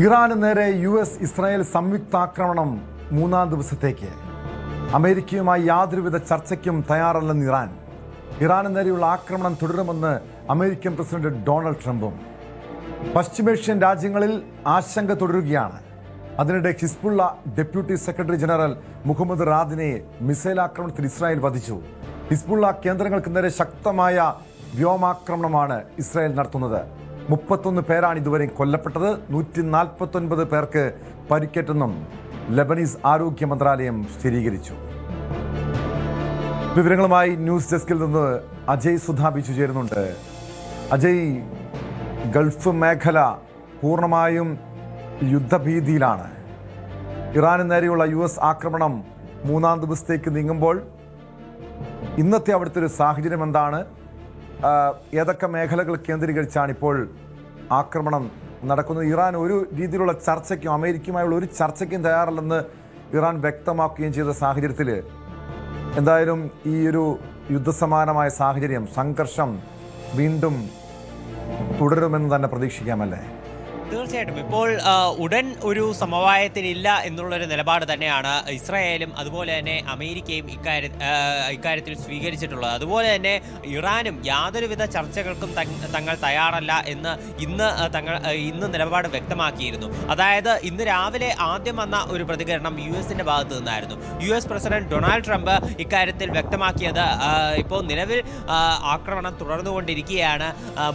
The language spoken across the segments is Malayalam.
ഇറാന് നേരെ ഇസ്രായേൽ സംയുക്താക്രമണം മൂന്നാം ദിവസത്തേക്ക്. അമേരിക്കയുമായി യാതൊരുവിധ ചർച്ചയ്ക്കും തയ്യാറല്ലെന്ന് ഇറാന് നേരെയുള്ള ആക്രമണം തുടരുമെന്ന് അമേരിക്കൻ പ്രസിഡന്റ് ഡൊണാൾഡ് ട്രംപും. പശ്ചിമേഷ്യൻ രാജ്യങ്ങളിൽ ആശങ്ക തുടരുകയാണ്. അതിനിടെ Hezbollah deputy secretary general Muhammad റാദിനെ മിസൈൽ ആക്രമണത്തിൽ ഇസ്രായേൽ വധിച്ചു. ഹിസ്ബുള്ള കേന്ദ്രങ്ങൾക്ക് നേരെ ശക്തമായ വ്യോമാക്രമണമാണ് ഇസ്രായേൽ നടത്തുന്നത്. 31 പേരാണ് ഇതുവരെ കൊല്ലപ്പെട്ടത്. 149 പേർക്ക് പരിക്കേറ്റെന്നും ലെബനീസ് ആരോഗ്യ മന്ത്രാലയം സ്ഥിരീകരിച്ചു. വിവരങ്ങളുമായി ന്യൂസ് ഡെസ്കിൽ നിന്ന് അജയ് സുധാബിച്ചു ചേരുന്നുണ്ട്. അജയ്, ഗൾഫ് മേഖല പൂർണ്ണമായും യുദ്ധഭീതിയിലാണ്. ഇറാന് നേരെയുള്ള ആക്രമണം മൂന്നാം ദിവസത്തേക്ക് നീങ്ങുമ്പോൾ ഇന്നത്തെ അവിടുത്തെ ഒരു സാഹചര്യം എന്താണ്? ഏതൊക്കെ മേഖലകൾ കേന്ദ്രീകരിച്ചാണ് ഇപ്പോൾ ആക്രമണം നടക്കുന്നത്? ഇറാൻ ഒരു രീതിയിലുള്ള ചർച്ചയ്ക്കും അമേരിക്കയുമായുള്ള ഒരു ചർച്ചയ്ക്കും തയ്യാറല്ലെന്ന് ഇറാൻ വ്യക്തമാക്കുകയും ചെയ്ത സാഹചര്യത്തിൽ എന്തായാലും ഈ ഒരു യുദ്ധസമാനമായ സാഹചര്യം, സംഘർഷം വീണ്ടും തുടരുമെന്ന് തന്നെ പ്രതീക്ഷിക്കാമല്ലേ? തീർച്ചയായിട്ടും ഇപ്പോൾ ഉടൻ ഒരു സമവായത്തിനില്ല എന്നുള്ളൊരു നിലപാട് തന്നെയാണ് ഇസ്രായേലും അതുപോലെ തന്നെ അമേരിക്കയും ഇക്കാര്യത്തിൽ സ്വീകരിച്ചിട്ടുള്ളത്. അതുപോലെ തന്നെ ഇറാനും യാതൊരുവിധ ചർച്ചകൾക്കും തങ്ങൾ തയ്യാറല്ല എന്ന് ഇന്ന് നിലപാട് വ്യക്തമാക്കിയിരുന്നു. അതായത് ഇന്ന് രാവിലെ ആദ്യം വന്ന ഒരു പ്രതികരണം യുഎസിന്റെ ഭാഗത്തു നിന്നായിരുന്നു. യുഎസ് പ്രസിഡന്റ് ഡൊണാൾഡ് ട്രംപ് ഇക്കാര്യത്തിൽ വ്യക്തമാക്കിയത് ഇപ്പോൾ നിലവിൽ ആക്രമണം തുടർന്നുകൊണ്ടിരിക്കുകയാണ്.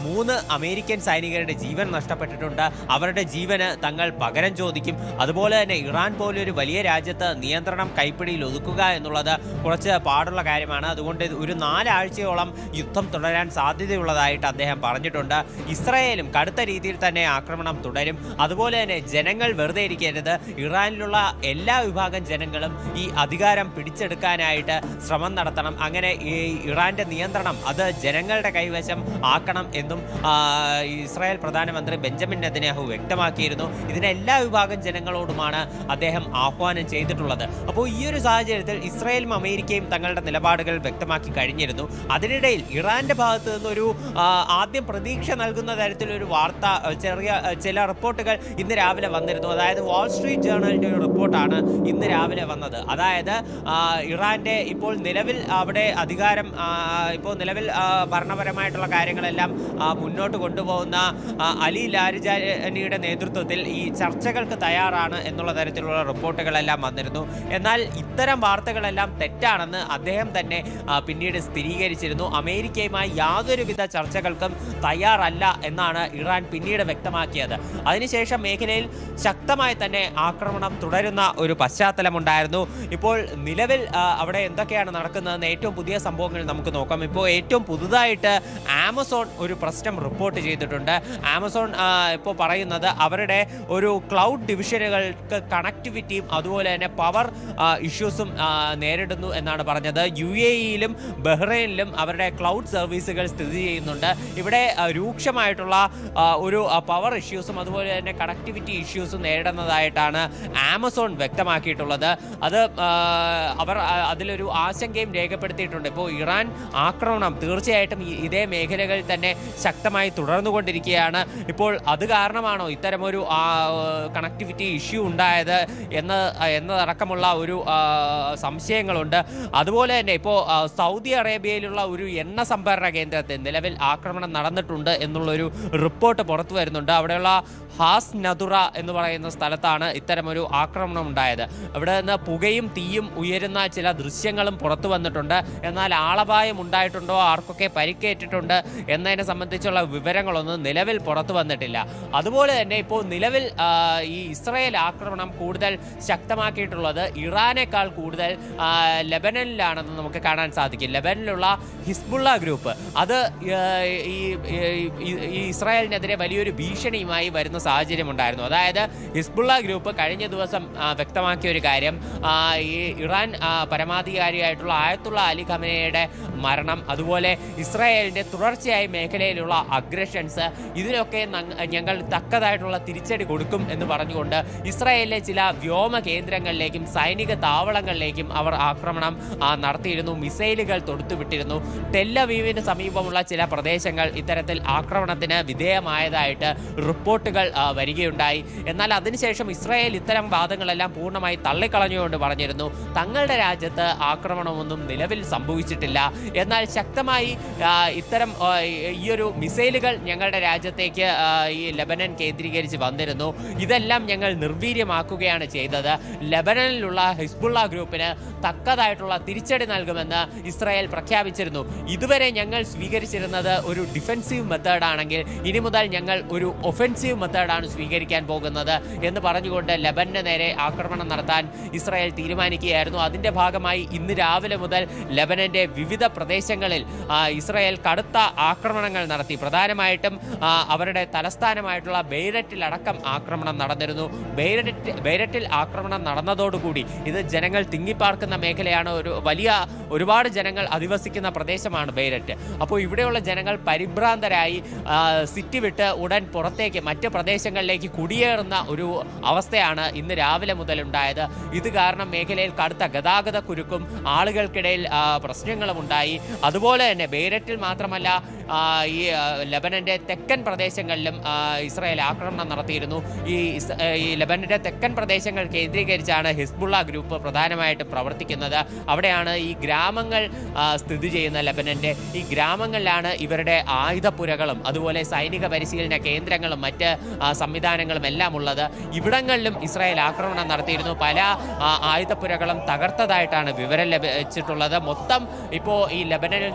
3 അമേരിക്കൻ സൈനികരുടെ ജീവൻ നഷ്ടപ്പെട്ടിട്ടുണ്ട്. അവരുടെ ജീവന് തങ്ങൾ പകരം ചോദിക്കും. അതുപോലെ തന്നെ ഇറാൻ പോലൊരു വലിയ രാജ്യത്ത് നിയന്ത്രണം കൈപ്പിടിയിൽ ഒതുക്കുക എന്നുള്ളത് കുറച്ച് പാടുള്ള കാര്യമാണ്. അതുകൊണ്ട് ഒരു 4 ആഴ്ചയോളം യുദ്ധം തുടരാൻ സാധ്യതയുള്ളതായിട്ട് അദ്ദേഹം പറഞ്ഞിട്ടുണ്ട്. ഇസ്രായേലും കടുത്ത രീതിയിൽ തന്നെ ആക്രമണം തുടരും. അതുപോലെ തന്നെ ജനങ്ങൾ വെറുതെ ഇരിക്കരുത്. ഇറാനിലുള്ള എല്ലാ വിഭാഗം ജനങ്ങളും ഈ അധികാരം പിടിച്ചെടുക്കാനായിട്ട് ശ്രമം നടത്തണം. അങ്ങനെ ഈ ഇറാന്റെ നിയന്ത്രണം അത് ജനങ്ങളുടെ കൈവശം ആക്കണം എന്നും ഇസ്രായേൽ പ്രധാനമന്ത്രി ബെഞ്ചമിൻ നെതന്യാഹു വ്യക്തമാക്കിയിരുന്നു. ഇതിന് എല്ലാ വിഭാഗം ജനങ്ങളോടുമാണ് അദ്ദേഹം ആഹ്വാനം ചെയ്തിട്ടുള്ളത്. അപ്പോൾ ഈ ഒരു സാഹചര്യത്തിൽ ഇസ്രായേലും അമേരിക്കയും തങ്ങളുടെ നിലപാടുകൾ വ്യക്തമാക്കി കഴിഞ്ഞിരുന്നു. അതിനിടയിൽ ഇറാന്റെ ഭാഗത്ത് നിന്നൊരു ആദ്യം പ്രതീക്ഷ നൽകുന്ന തരത്തിലൊരു വാർത്ത, ചില റിപ്പോർട്ടുകൾ ഇന്ന് രാവിലെ വന്നിരുന്നു. അതായത് വാൾ സ്ട്രീറ്റ് ജേർണലിന്റെ ഒരു റിപ്പോർട്ടാണ് ഇന്ന് രാവിലെ വന്നത്. അതായത് ഇറാന്റെ ഇപ്പോൾ നിലവിൽ അവിടെ അധികാരം, ഇപ്പോൾ നിലവിൽ ഭരണപരമായിട്ടുള്ള കാര്യങ്ങളെല്ലാം മുന്നോട്ട് കൊണ്ടുപോകുന്ന അലി ലാരിജാനിയുടെ നേതൃത്വത്തിൽ ഈ ചർച്ചകൾക്ക് തയ്യാറാണ് എന്നുള്ള തരത്തിലുള്ള റിപ്പോർട്ടുകളെല്ലാം വന്നിരുന്നു. എന്നാൽ ഇത്തരം വാർത്തകളെല്ലാം തെറ്റാണെന്ന് അദ്ദേഹം തന്നെ പിന്നീട് സ്ഥിരീകരിച്ചിരുന്നു. അമേരിക്കയുമായി യാതൊരുവിധ ചർച്ചകൾക്കും തയ്യാറല്ല എന്നാണ് ഇറാൻ പിന്നീട് വ്യക്തമാക്കിയത്. അതിനുശേഷം മേഖലയിൽ ശക്തമായി തന്നെ ആക്രമണം തുടരുന്ന ഒരു പശ്ചാത്തലമുണ്ടായിരുന്നു. ഇപ്പോൾ നിലവിൽ അവിടെ എന്തൊക്കെയാണ് നടക്കുന്നതെന്ന് ഏറ്റവും പുതിയ സംഭവങ്ങൾ നമുക്ക് നോക്കാം. ഇപ്പോൾ ഏറ്റവും പുതുതായിട്ട് ആമസോൺ ഒരു പ്രശ്നം റിപ്പോർട്ട് ചെയ്തിട്ടുണ്ട്. ആമസോൺ ഇപ്പോൾ പറയുന്നത് അവരുടെ ഒരു ക്ലൗഡ് ഡിവിഷനുകൾക്ക് കണക്ടിവിറ്റിയും അതുപോലെ തന്നെ പവർ ഇഷ്യൂസും നേരിടുന്നു എന്നാണ് പറഞ്ഞത്. UAE-യിലും ബഹ്റൈനിലും അവരുടെ ക്ലൗഡ് സർവീസുകൾ സ്ഥിതി ചെയ്യുന്നുണ്ട്. ഇവിടെ രൂക്ഷമായിട്ടുള്ള ഒരു പവർ ഇഷ്യൂസും അതുപോലെ തന്നെ കണക്ടിവിറ്റി ഇഷ്യൂസും നേരിടുന്നതായിട്ടാണ് ആമസോൺ വ്യക്തമാക്കിയിട്ടുള്ളത്. അത് അവർ അതിലൊരു ആശങ്കയും രേഖപ്പെടുത്തിയിട്ടുണ്ട്. ഇപ്പോൾ ഇറാൻ ആക്രമണം തീർച്ചയായിട്ടും ഇതേ മേഖലകളിൽ തന്നെ ശക്തമായി തുടർന്നുകൊണ്ടിരിക്കുകയാണ്. ഇപ്പോൾ അത് കാരണമാണോ ഇത്തരമൊരു കണക്ടിവിറ്റി ഇഷ്യൂ ഉണ്ടായത് എന്നതടക്കമുള്ള ഒരു സംശയങ്ങളുണ്ട്. അതുപോലെ തന്നെ ഇപ്പോൾ സൗദി അറേബ്യയിലുള്ള ഒരു എണ്ണ സംഭരണ കേന്ദ്രത്തിൽ നിലവിൽ ആക്രമണം നടന്നിട്ടുണ്ട് എന്നുള്ളൊരു റിപ്പോർട്ട് പുറത്തു വരുന്നുണ്ട്. അവിടെയുള്ള ഹാസ് നദുറ എന്ന് പറയുന്ന സ്ഥലത്താണ് ഇത്തരമൊരു ആക്രമണം ഉണ്ടായത്. അവിടെ നിന്ന് പുകയും തീയും ഉയരുന്ന ചില ദൃശ്യങ്ങളും പുറത്തു വന്നിട്ടുണ്ട്. എന്നാൽ ആളപായം ഉണ്ടായിട്ടുണ്ടോ, ആർക്കൊക്കെ പരിക്കേറ്റിട്ടുണ്ട് എന്നതിനെ സംബന്ധിച്ചുള്ള വിവരങ്ങളൊന്നും നിലവിൽ പുറത്തു വന്നിട്ടില്ല. അതുപോലെ തന്നെ ഇപ്പോൾ നിലവിൽ ഈ ഇസ്രായേൽ ആക്രമണം കൂടുതൽ ശക്തമാക്കിയിട്ടുള്ളത് ഇറാനേക്കാൾ കൂടുതൽ ലെബനനിലാണെന്ന് നമുക്ക് കാണാൻ സാധിക്കും. ലെബനനിലുള്ള ഹിസ്ബുള്ള ഗ്രൂപ്പ് അത് ഈ ഇസ്രായേലിനെതിരെ വലിയൊരു ഭീഷണിയുമായി വരുന്ന സാഹചര്യമുണ്ടായിരുന്നു. അതായത് ഹിസ്ബുള്ള ഗ്രൂപ്പ് കഴിഞ്ഞ ദിവസം വ്യക്തമാക്കിയ ഒരു കാര്യം, ഈ ഇറാൻ പരമാധികാരിയായിട്ടുള്ള ആയത്തുള്ള അലി ഖമനയുടെ മരണം, അതുപോലെ ഇസ്രായേലിന്റെ തുടർച്ചയായി മേഖലയിലുള്ള അഗ്രഷൻസ്, ഇതിനൊക്കെ ഞങ്ങൾ തക്കതായിട്ടുള്ള തിരിച്ചടി കൊടുക്കും എന്ന് പറഞ്ഞുകൊണ്ട് ഇസ്രായേലിലെ ചില വ്യോമ കേന്ദ്രങ്ങളിലേക്കും സൈനിക താവളങ്ങളിലേക്കും അവർ ആക്രമണം നടത്തിയിരുന്നു. മിസൈലുകൾ തൊടുത്തുവിട്ടിരുന്നു. ടെല്ലവീവിന് സമീപമുള്ള ചില പ്രദേശങ്ങൾ ഇത്തരത്തിൽ ആക്രമണത്തിന് വിധേയമായതായിട്ട് റിപ്പോർട്ടുകൾ വരികയുണ്ടായി. എന്നാൽ അതിനുശേഷം ഇസ്രായേൽ ഇത്തരം വാദങ്ങളെല്ലാം പൂർണ്ണമായി തള്ളിക്കളഞ്ഞുകൊണ്ട് പറഞ്ഞിരുന്നു തങ്ങളുടെ രാജ്യത്ത് ആക്രമണമൊന്നും നിലവിൽ സംഭവിച്ചിട്ടില്ല. എന്നാൽ ശക്തമായി ഇത്തരം ഈയൊരു മിസൈലുകൾ ഞങ്ങളുടെ രാജ്യത്തേക്ക് ഈ ലെബനൻ കേന്ദ്രീകരിച്ച് വന്നിരുന്നു. ഇതെല്ലാം ഞങ്ങൾ നിർവീര്യമാക്കുകയാണ് ചെയ്തത്. ലെബനനിലുള്ള ഹിസ്ബുള്ള ഗ്രൂപ്പിന് തക്കതായിട്ടുള്ള തിരിച്ചടി നൽകുമെന്ന് ഇസ്രായേൽ പ്രഖ്യാപിച്ചിരുന്നു. ഇതുവരെ ഞങ്ങൾ സ്വീകരിച്ചിരുന്നത് ഒരു ഡിഫെൻസീവ് മെത്തേഡാണെങ്കിൽ ഇനി മുതൽ ഞങ്ങൾ ഒരു ഒഫെൻസീവ് മെത്തേഡാണ് സ്വീകരിക്കാൻ പോകുന്നത് എന്ന് പറഞ്ഞുകൊണ്ട് ലെബനന് നേരെ ആക്രമണം നടത്താൻ ഇസ്രായേൽ തീരുമാനിക്കുകയായിരുന്നു. അതിൻ്റെ ഭാഗമായി ഇന്ന് രാവിലെ മുതൽ ലെബനന്റെ വിവിധ പ്രദേശങ്ങളിൽ ഇസ്രായേൽ കടുത്ത ആക്രമണങ്ങൾ നടത്തി. പ്രധാനമായിട്ടും അവരുടെ തലസ്ഥാനമായിട്ടുള്ള ബെയ്ററ്റിലടക്കം ആക്രമണം നടന്നിരുന്നു. ബെയ്ററ്റിൽ ആക്രമണം നടന്നതോടുകൂടി ഇത് ജനങ്ങൾ തിങ്ങിപ്പാർക്കുന്ന മേഖലയാണ്. ഒരുപാട് ജനങ്ങൾ അധിവസിക്കുന്ന പ്രദേശമാണ് ബെയ്ററ്റ്. അപ്പോൾ ഇവിടെയുള്ള ജനങ്ങൾ പരിഭ്രാന്തരായി സിറ്റി വിട്ട് ഉടൻ പുറത്തേക്ക് മറ്റ് പ്രദേശങ്ങളിലേക്ക് കുടിയേറുന്ന ഒരു അവസ്ഥയാണ് ഇന്ന് രാവിലെ മുതൽ ഉണ്ടായത്. ഇത് കാരണം മേഖലയിൽ കടുത്ത ഗതാഗത കുരുക്കും ആളുകൾക്കിടയിൽ പ്രശ്നങ്ങളും ഉണ്ടായി. അതുപോലെ തന്നെ ബെയ്ററ്റിൽ മാത്രമല്ല ഈ ലെബനന്റെ തെക്കൻ പ്രദേശങ്ങളിലും ഇസ്രായേൽ ആക്രമണം നടത്തിയിരുന്നു. ഈ ലെബനന്റെ തെക്കൻ പ്രദേശങ്ങൾ കേന്ദ്രീകരിച്ചാണ് ഹിസ്ബുള്ള ഗ്രൂപ്പ് പ്രധാനമായിട്ടും പ്രവർത്തിക്കുന്നത്. അവിടെയാണ് ഈ ഗ്രാമങ്ങൾ സ്ഥിതി ചെയ്യുന്ന ലെബനന്റെ. ഈ ഗ്രാമങ്ങളിലാണ് ഇവരുടെ ആയുധപ്പുരകളും അതുപോലെ സൈനിക പരിശീലന കേന്ദ്രങ്ങളും മറ്റ് സംവിധാനങ്ങളും എല്ലാം ഉള്ളത്. ഇവിടങ്ങളിലും ഇസ്രായേൽ ആക്രമണം നടത്തിയിരുന്നു. പല ആയുധപ്പുരകളും തകർത്തതായിട്ടാണ് വിവരം ലഭിച്ചിട്ടുള്ളത്. മൊത്തം ഇപ്പോൾ ഈ ലെബനനിൽ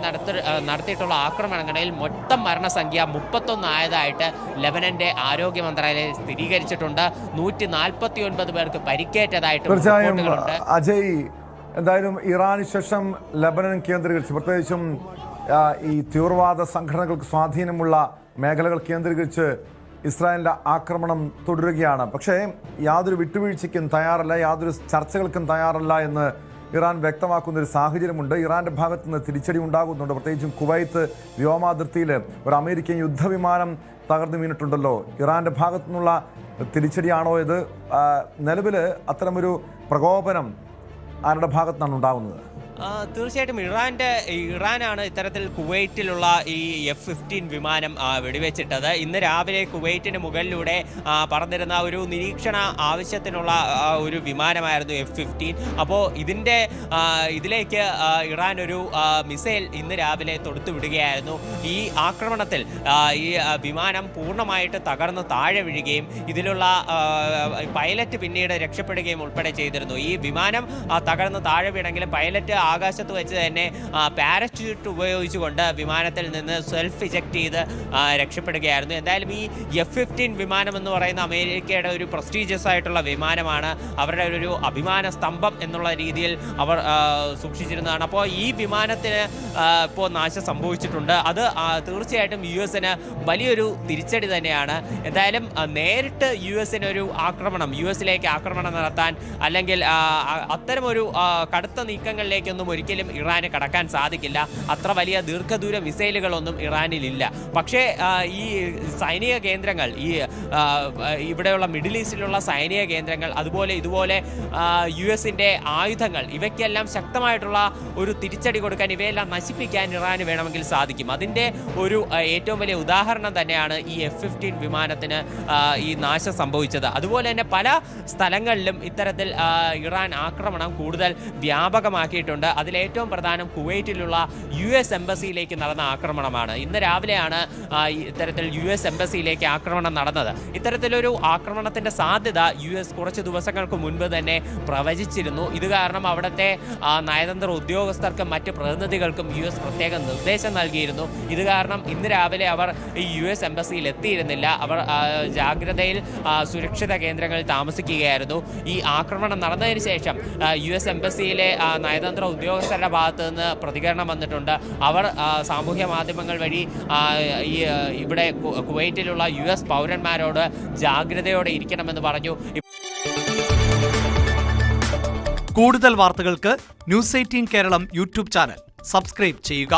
നടത്തിയിട്ടുള്ള ആക്രമണങ്ങളിൽ മൊത്തം മരണസംഖ്യ 31 ആയതായിട്ട് ലെബനന്റെ ആരോഗ്യ മന്ത്രാലയം സ്ഥിരീകരിച്ചിട്ടുണ്ട്. 149 പേർക്ക് പരിക്കേറ്റതായിട്ട് റിപ്പോർട്ടുകളുണ്ട്. അജയ്, എന്തായാലും ഇറാന് ശേഷം ലെബനൻ കേന്ദ്രീകരിച്ച് പ്രത്യേകിച്ചും ഈ തീവ്രവാദ സംഘടനകൾക്ക് സ്വാധീനമുള്ള മേഖലകൾ കേന്ദ്രീകരിച്ച് ഇസ്രായേലിന്റെ ആക്രമണം തുടരുകയാണ്. പക്ഷേ യാതൊരു വിട്ടുവീഴ്ചയ്ക്കും തയ്യാറല്ല, യാതൊരു ചർച്ചകൾക്കും തയ്യാറല്ല എന്ന് ഇറാൻ വ്യക്തമാക്കുന്ന ഒരു സാഹചര്യമുണ്ട്. ഇറാന്റെ ഭാഗത്തു നിന്ന് തിരിച്ചടി ഉണ്ടാകുന്നുണ്ട്. പ്രത്യേകിച്ചും കുവൈത്ത് വ്യോമാതിർത്തിയിൽ ഒരു അമേരിക്കൻ യുദ്ധവിമാനം തകർന്നു വീണിട്ടുണ്ടല്ലോ. ഇറാന്റെ ഭാഗത്തു നിന്നുള്ള തിരിച്ചടിയാണോ ഇത്? നിലവിൽ അത്തരമൊരു പ്രകോപനം ആരുടെ ഭാഗത്താണ് ഉണ്ടാകുന്നത്? തീർച്ചയായിട്ടും ഇറാനാണ് ഇത്തരത്തിൽ കുവൈറ്റിലുള്ള ഈ F-15 വിമാനം വെടിവെച്ചിട്ടത്. ഇന്ന് രാവിലെ കുവൈറ്റിന് മുകളിലൂടെ പറന്നിരുന്ന ഒരു നിരീക്ഷണ ആവശ്യത്തിനുള്ള ഒരു വിമാനമായിരുന്നു F-15. അപ്പോൾ ഇതിലേക്ക് ഇറാൻ ഒരു മിസൈൽ ഇന്ന് രാവിലെ തൊടുത്തുവിടുകയായിരുന്നു. ഈ ആക്രമണത്തിൽ ഈ വിമാനം പൂർണ്ണമായിട്ട് തകർന്ന് താഴെ വീഴുകയും ഇതിലുള്ള പൈലറ്റ് പിന്നീട് രക്ഷപ്പെടുകയും ഉൾപ്പെടെ ചെയ്തിരുന്നു. ഈ വിമാനം തകർന്ന് താഴെ വീണെങ്കിലും പൈലറ്റ് ആകാശത്ത് വെച്ച് തന്നെ പാരച്യൂട്ട് ഉപയോഗിച്ചുകൊണ്ട് വിമാനത്തിൽ നിന്ന് സെൽഫ് ഇജക്ട് ചെയ്ത് രക്ഷപ്പെടുകയായിരുന്നു. എന്തായാലും ഈ F-15 വിമാനം എന്ന് പറയുന്ന അമേരിക്കയുടെ ഒരു പ്രസ്റ്റീജിയസ് ആയിട്ടുള്ള വിമാനമാണ്. അവരുടെ ഒരു അഭിമാന സ്തംഭം എന്നുള്ള രീതിയിൽ അവർ സൂക്ഷിച്ചിരുന്നതാണ്. അപ്പോൾ ഈ വിമാനത്തിന് ഇപ്പോൾ നാശം സംഭവിച്ചിട്ടുണ്ട്. അത് തീർച്ചയായിട്ടും US-ന് വലിയൊരു തിരിച്ചടി തന്നെയാണ്. എന്തായാലും നേരിട്ട് US-ലേക്ക് ആക്രമണം നടത്താൻ അല്ലെങ്കിൽ അത്തരമൊരു കടുത്ത നീക്കങ്ങളിലേക്ക് ഒരിക്കലും ഇറാന് കടക്കാൻ സാധിക്കില്ല. അത്ര വലിയ ദീർഘദൂര മിസൈലുകളൊന്നും ഇറാനിലില്ല. പക്ഷേ ഈ സൈനിക കേന്ദ്രങ്ങൾ, ഇവിടെയുള്ള മിഡിൽ ഈസ്റ്റിലുള്ള സൈനിക കേന്ദ്രങ്ങൾ, ഇതുപോലെ US-ന്റെ ആയുധങ്ങൾ, ഇവയ്ക്കെല്ലാം ശക്തമായിട്ടുള്ള ഒരു തിരിച്ചടി കൊടുക്കാൻ, ഇവയെല്ലാം നശിപ്പിക്കാൻ ഇറാന് വേണമെങ്കിൽ സാധിക്കും. അതിൻ്റെ ഒരു ഏറ്റവും വലിയ ഉദാഹരണം തന്നെയാണ് ഈ F-15 വിമാനത്തിന് ഈ നാശം സംഭവിച്ചത്. അതുപോലെ തന്നെ പല സ്ഥലങ്ങളിലും ഇത്തരത്തിൽ ഇറാൻ ആക്രമണം കൂടുതൽ വ്യാപകമാക്കിയിട്ടുണ്ട്. അതിലേറ്റവും പ്രധാനം കുവൈറ്റിലുള്ള US എംബസിയിലേക്ക് നടന്ന ആക്രമണമാണ്. ഇന്ന് രാവിലെയാണ് ഇത്തരത്തിൽ US എംബസിയിലേക്ക് ആക്രമണം നടന്നത്. ഇത്തരത്തിലൊരു ആക്രമണത്തിന്റെ സാധ്യത US കുറച്ച് ദിവസങ്ങൾക്ക് മുൻപ് തന്നെ പ്രവചിച്ചിരുന്നു. ഇത് കാരണം അവിടുത്തെ നയതന്ത്ര ഉദ്യോഗസ്ഥർക്കും മറ്റ് പ്രതിനിധികൾക്കും US പ്രത്യേക നിർദ്ദേശം നൽകിയിരുന്നു. ഇത് കാരണം ഇന്ന് രാവിലെ അവർ ഈ US എംബസിയിൽ എത്തിയിരുന്നില്ല. അവർ ജാഗ്രതയിൽ സുരക്ഷിത കേന്ദ്രങ്ങളിൽ താമസിക്കുകയായിരുന്നു. ഈ ആക്രമണം നടന്നതിന് ശേഷം US എംബസിയിലെ നയതന്ത്ര ഉദ്യോഗസ്ഥരുടെ ഭാഗത്ത് നിന്ന് പ്രതികരണം വന്നിട്ടുണ്ട്. അവർ സാമൂഹ്യ മാധ്യമങ്ങൾ വഴി ഇവിടെ കുവൈറ്റിലുള്ള US പൗരന്മാരോട് ജാഗ്രതയോടെ ഇരിക്കണമെന്ന് പറഞ്ഞു. കൂടുതൽ വാർത്തകൾക്ക് News 18 Keralam YouTube channel subscribe ചെയ്യുക.